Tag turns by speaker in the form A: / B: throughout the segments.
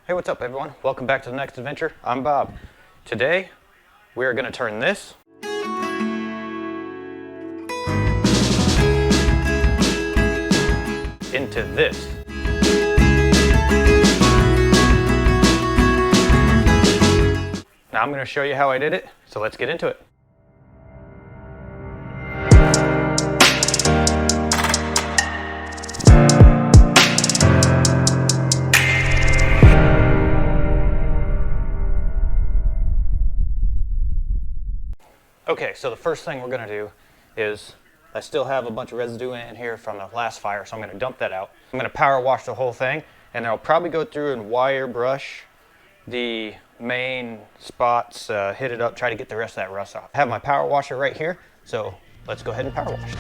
A: Hey, what's up everyone? Welcome back to the next adventure. I'm Bob. Today, we are gonna turn this into this. Now I'm gonna show you how I did it, so let's get into it. Okay, so the first thing we're gonna do is, I still have a bunch of residue in here from the last fire, so I'm gonna dump that out. I'm gonna power wash the whole thing, and I'll probably go through and wire brush the main spots, hit it up, try to get the rest of that rust off. I have my power washer right here, so let's go ahead and power wash.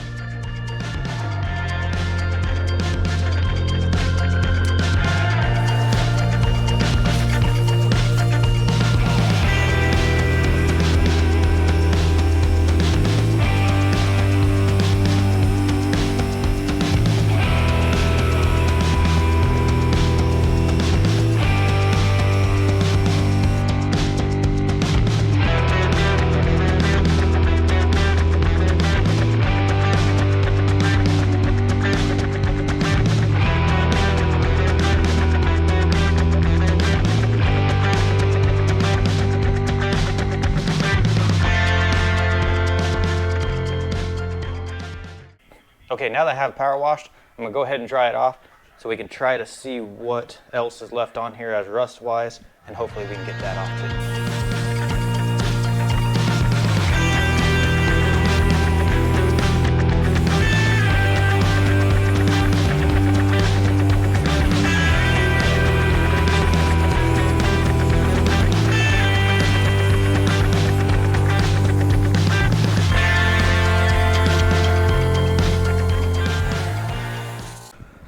A: Okay, now that I have power washed, I'm gonna go ahead and dry it off so we can try to see what else is left on here as rust wise, and hopefully we can get that off too.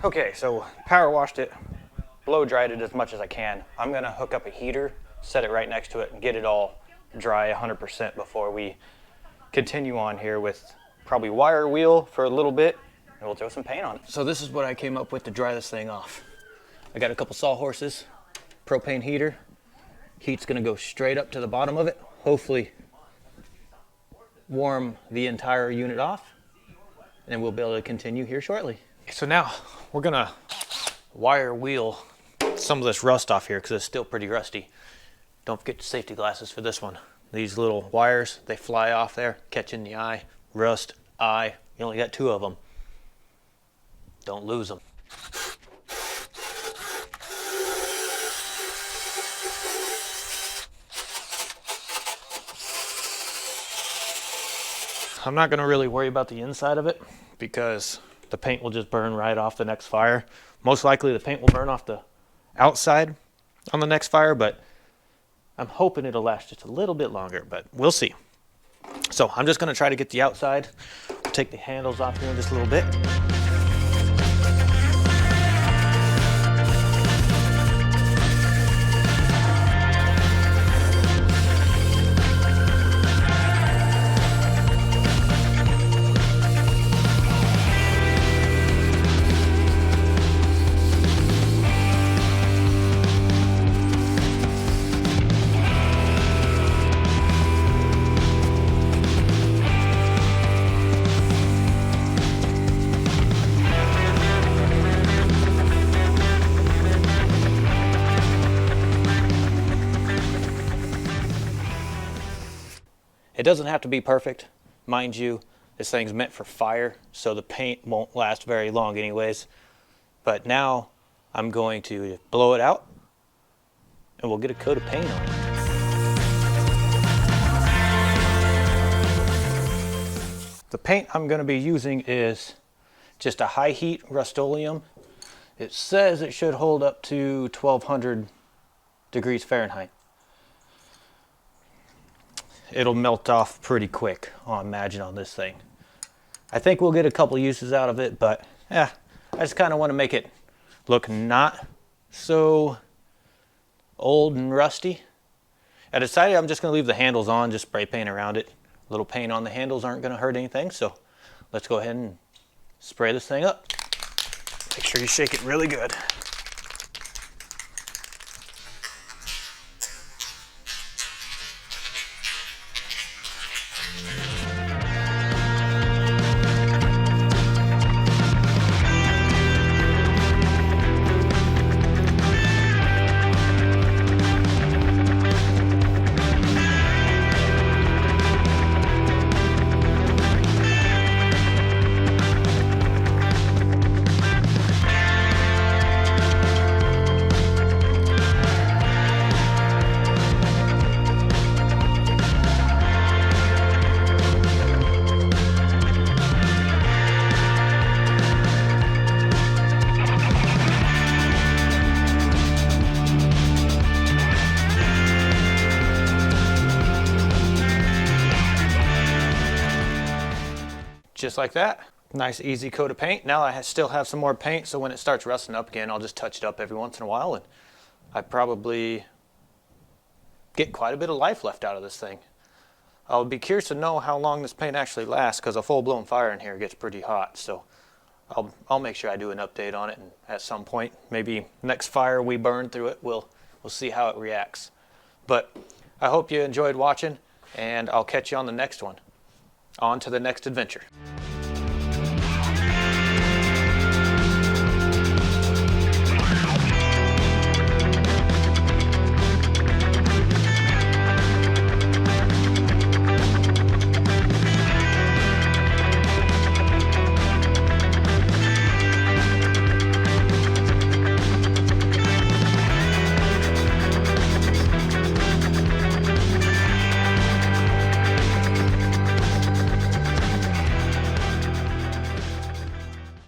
A: Okay, so power washed it, blow dried it as much as I can. I'm gonna hook up a heater, set it right next to it, and get it all dry 100% before we continue on here with probably wire wheel for a little bit, and we'll throw some paint on it. So this is what I came up with to dry this thing off. I got a couple sawhorses, propane heater. Heat's gonna go straight up to the bottom of it, hopefully warm the entire unit off, and we'll be able to continue here shortly. So now we're gonna wire wheel some of this rust off here because it's still pretty rusty. Don't forget the safety glasses for this one. These little wires, they fly off there, catch in the eye, rust, eye. You only got 2 of them. Don't lose them. I'm not gonna really worry about the inside of it because the paint will just burn right off the next fire. Most likely the paint will burn off the outside on the next fire, but I'm hoping it'll last just a little bit longer, but we'll see. So I'm just gonna try to get the outside. I'll take the handles off here in just a little bit. It doesn't have to be perfect. Mind you, this thing's meant for fire, so the paint won't last very long anyways. But now I'm going to blow it out and we'll get a coat of paint on it. The paint I'm going to be using is just a high heat Rust-Oleum. It says it should hold up to 1200 degrees Fahrenheit. It'll melt off pretty quick, I imagine, on this thing. I think we'll get a couple uses out of it, but yeah, I just kind of want to make it look not so old and rusty. I decided I'm just going to leave the handles on, just spray paint around it. A little paint on the handles aren't going to hurt anything, so let's go ahead and spray this thing up. Make sure you shake it really good. just like that. Nice easy coat of paint. Now I still have some more paint, so when it starts rusting up again, I'll just touch it up every once in a while, and I probably get quite a bit of life left out of this thing. I'll be curious to know how long this paint actually lasts, because a full-blown fire in here gets pretty hot, so I'll make sure I do an update on it, and at some point, maybe next fire we burn through it, we'll see how it reacts. But I hope you enjoyed watching, and I'll catch you on the next one. On to the next adventure.